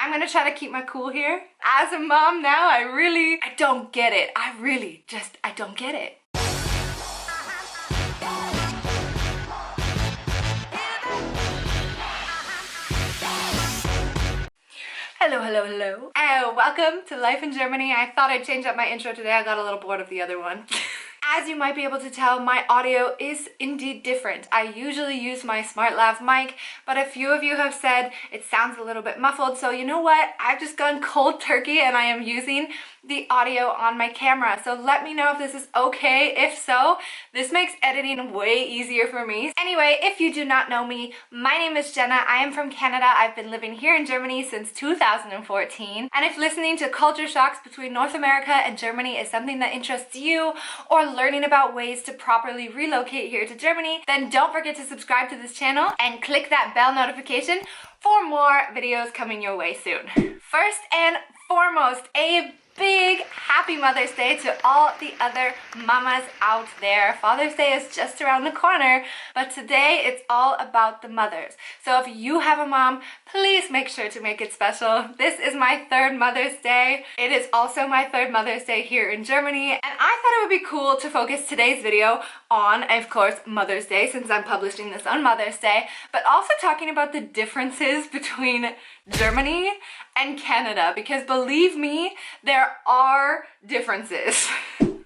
I'm gonna try to keep my cool here. As a mom now, I don't get it. I don't get it. Hello, hello, hello. And welcome to Life in Germany. I thought I'd change up my intro today. I got a little bored of the other one. As you might be able to tell, my audio is indeed different. I usually use my smart lav mic, but a few of you have said it sounds a little bit muffled, so you know what? I've just gone cold turkey and I am using the audio on my camera. So let me know if this is okay. If so, this makes editing way easier for me. Anyway, if you do not know me, my name is Jenna. I am from Canada. I've been living here in Germany since 2014. And if listening to culture shocks between North America and Germany is something that interests you, or learning about ways to properly relocate here to Germany, then don't forget to subscribe to this channel and click that bell notification for more videos coming your way soon. First and foremost, a big happy Mother's Day to all the other mamas out there. Father's Day is just around the corner, but today it's all about the mothers. So if you have a mom, please make sure to make it special. This is my third Mother's Day. It is also my third Mother's Day here in Germany, and I thought it would be cool to focus today's video on, of course, Mother's Day, since I'm publishing this on Mother's Day, but also talking about the differences between Germany and Canada, because believe me, there are differences.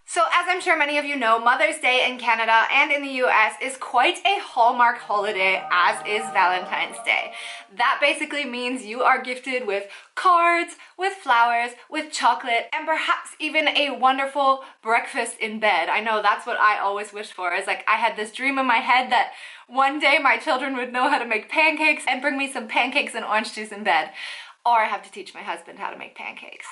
So as I'm sure many of you know, Mother's Day in Canada and in the US is quite a hallmark holiday, as is Valentine's Day. That basically means you are gifted with cards, with flowers, with chocolate, and perhaps even a wonderful breakfast in bed. I know that's what I always wished for. It's like I had this dream in my head that one day my children would know how to make pancakes and bring me some pancakes and orange juice in bed. Or I have to teach my husband how to make pancakes.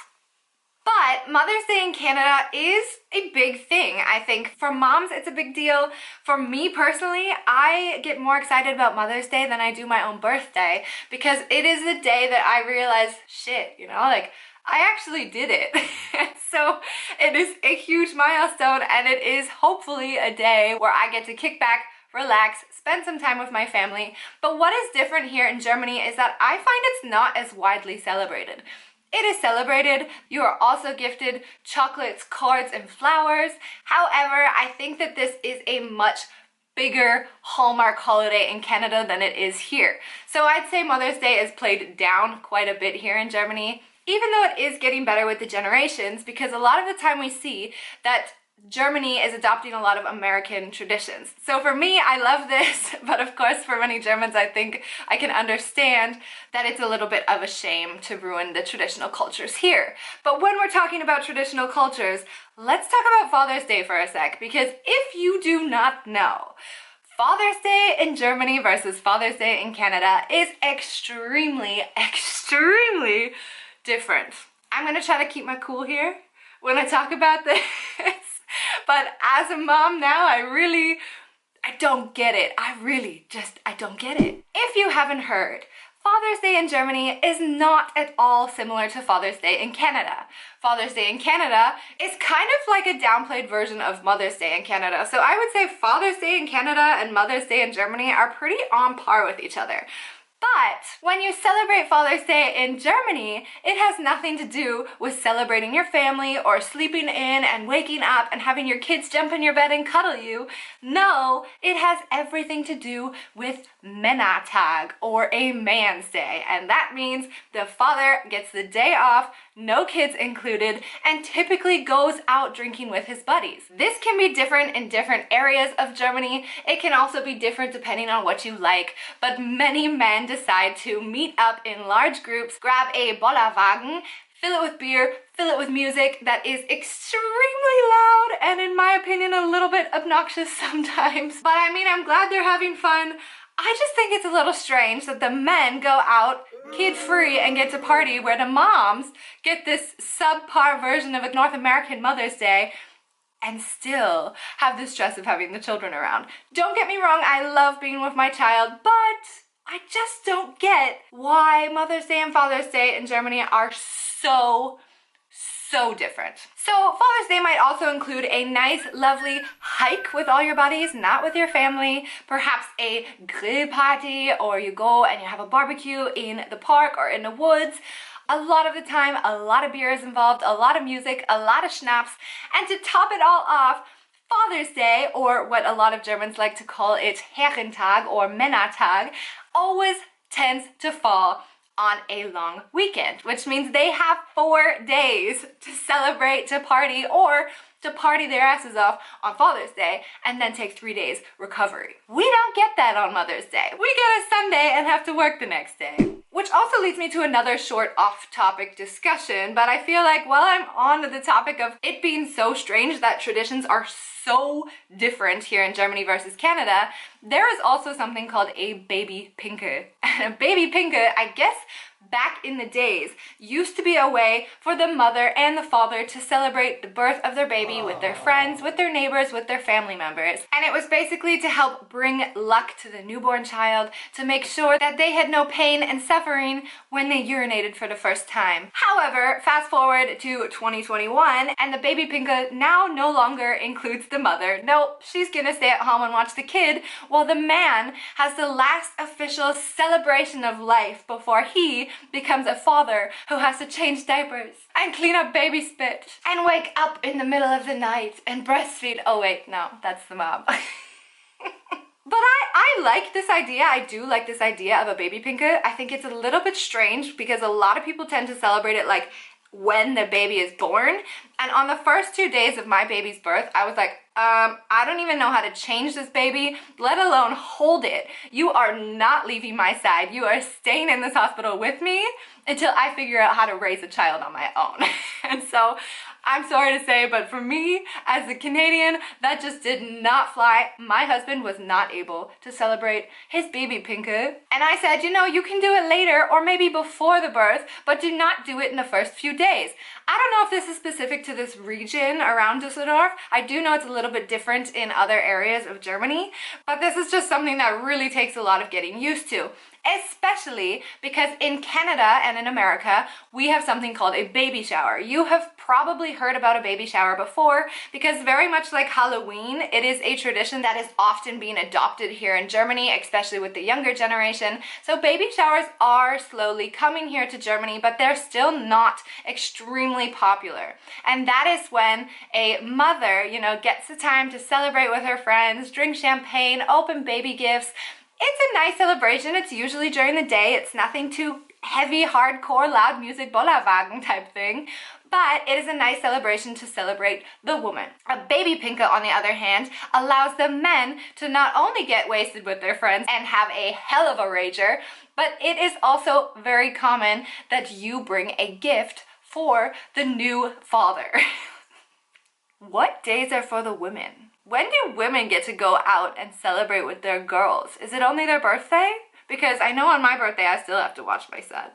But Mother's Day in Canada is a big thing. I think for moms, it's a big deal. For me personally, I get more excited about Mother's Day than I do my own birthday, because it is the day that I realize, shit, you know, like, I actually did it. So it is a huge milestone, and it is hopefully a day where I get to kick back, relax, spend some time with my family. But what is different here in Germany is that I find it's not as widely celebrated. It is celebrated. You are also gifted chocolates, cards, and flowers. However, I think that this is a much bigger hallmark holiday in Canada than it is here. So I'd say Mother's Day is played down quite a bit here in Germany, even though it is getting better with the generations, because a lot of the time we see that Germany is adopting a lot of American traditions. So for me, I love this, but of course for many Germans, I think I can understand that it's a little bit of a shame to ruin the traditional cultures here. But when we're talking about traditional cultures, let's talk about Father's Day for a sec, because if you do not know, Father's Day in Germany versus Father's Day in Canada is extremely, extremely different. I'm gonna try to keep my cool here when I talk about this. But as a mom now, I don't get it. I don't get it. If you haven't heard, Father's Day in Germany is not at all similar to Father's Day in Canada. Father's Day in Canada is kind of like a downplayed version of Mother's Day in Canada. So I would say Father's Day in Canada and Mother's Day in Germany are pretty on par with each other. But when you celebrate Father's Day in Germany, it has nothing to do with celebrating your family or sleeping in and waking up and having your kids jump in your bed and cuddle you. No, it has everything to do with Männertag, or a man's day. And that means the father gets the day off, no kids included, and typically goes out drinking with his buddies. This can be different in different areas of Germany. It can also be different depending on what you like, but many men decide to meet up in large groups, grab a Bollerwagen, fill it with beer, fill it with music that is extremely loud and, in my opinion, a little bit obnoxious sometimes. But I mean, I'm glad they're having fun. I just think it's a little strange that the men go out kid-free and get to party, where the moms get this subpar version of a North American Mother's Day and still have the stress of having the children around. Don't get me wrong, I love being with my child, but I just don't get why Mother's Day and Father's Day in Germany are so different. So Father's Day might also include a nice, lovely hike with all your buddies, not with your family, perhaps a grill party, or you go and you have a barbecue in the park or in the woods. A lot of the time, a lot of beer is involved, a lot of music, a lot of schnapps, and to top it all off, Father's Day, or what a lot of Germans like to call it Herrentag or Männertag, always tends to fall on a long weekend, which means they have 4 days to celebrate, to party, or to party their asses off on Father's Day and then take 3 days recovery. We don't get that on Mother's Day. We get a Sunday and have to work the next day. Which also leads me to another short off-topic discussion, but I feel like while I'm on the topic of it being so strange that traditions are so different here in Germany versus Canada, there is also something called a baby Pinkel. And a baby Pinkel, I guess, back in the days, used to be a way for the mother and the father to celebrate the birth of their baby with their friends, with their neighbors, with their family members. And it was basically to help bring luck to the newborn child, to make sure that they had no pain and suffering when they urinated for the first time. However, fast forward to 2021, and the baby Pinkel now no longer includes the mother. No, she's gonna stay at home and watch the kid, while the man has the last official celebration of life before he becomes a father who has to change diapers and clean up baby spit and wake up in the middle of the night and breastfeed. Oh wait, no, that's the mom. But I like this idea. I do like this idea of a baby Pinkel. I think it's a little bit strange because a lot of people tend to celebrate it like when the baby is born. And on the first 2 days of my baby's birth, I was like, I don't even know how to change this baby, let alone hold it. You are not leaving my side. You are staying in this hospital with me until I figure out how to raise a child on my own. And so I'm sorry to say, but for me, as a Canadian, that just did not fly. My husband was not able to celebrate his baby Pinkel. And I said, you know, you can do it later or maybe before the birth, but do not do it in the first few days. I don't know if this is specific to this region around Düsseldorf. I do know it's a little bit different in other areas of Germany, but this is just something that really takes a lot of getting used to. Especially because in Canada and in America, we have something called a baby shower. You have probably heard about a baby shower before because very much like Halloween, it is a tradition that is often being adopted here in Germany, especially with the younger generation. So baby showers are slowly coming here to Germany, but they're still not extremely popular. And that is when a mother, you know, gets the time to celebrate with her friends, drink champagne, open baby gifts. It's a nice celebration. It's usually during the day. It's nothing too heavy, hardcore, loud music, Bollerwagen type thing. But it is a nice celebration to celebrate the woman. A baby Pinkel, on the other hand, allows the men to not only get wasted with their friends and have a hell of a rager, but it is also very common that you bring a gift for the new father. What days are for the women? When do women get to go out and celebrate with their girls? Is it only their birthday? Because I know on my birthday I still have to watch my son.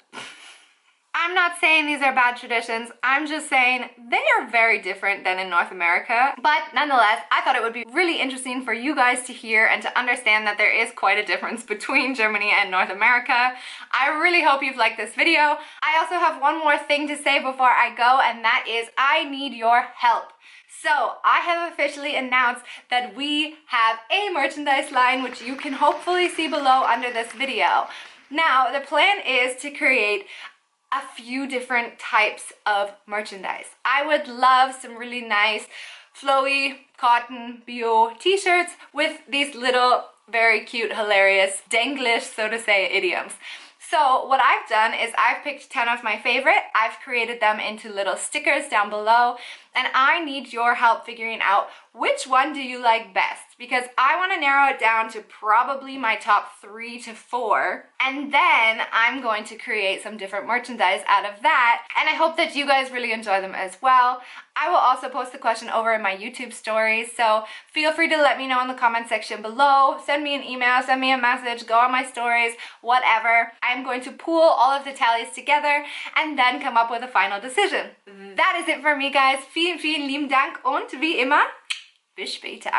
I'm not saying these are bad traditions. I'm just saying they are very different than in North America. But nonetheless, I thought it would be really interesting for you guys to hear and to understand that there is quite a difference between Germany and North America. I really hope you've liked this video. I also have one more thing to say before I go, and that is I need your help. So I have officially announced that we have a merchandise line, which you can hopefully see below under this video. Now, the plan is to create a few different types of merchandise. I would love some really nice flowy cotton bio t-shirts with these little very cute, hilarious, Denglish, so to say, idioms. So what I've done is I've picked 10 of my favorite, I've created them into little stickers down below, and I need your help figuring out which one do you like best, because I want to narrow it down to probably my top 3 to 4, and then I'm going to create some different merchandise out of that, and I hope that you guys really enjoy them as well. I will also post the question over in my YouTube stories, so feel free to let me know in the comment section below, send me an email, send me a message, go on my stories, whatever. I'm going to pool all of the tallies together and then come up with a final decision. That is it for me, guys. Vielen, vielen lieben Dank und wie immer, bis später.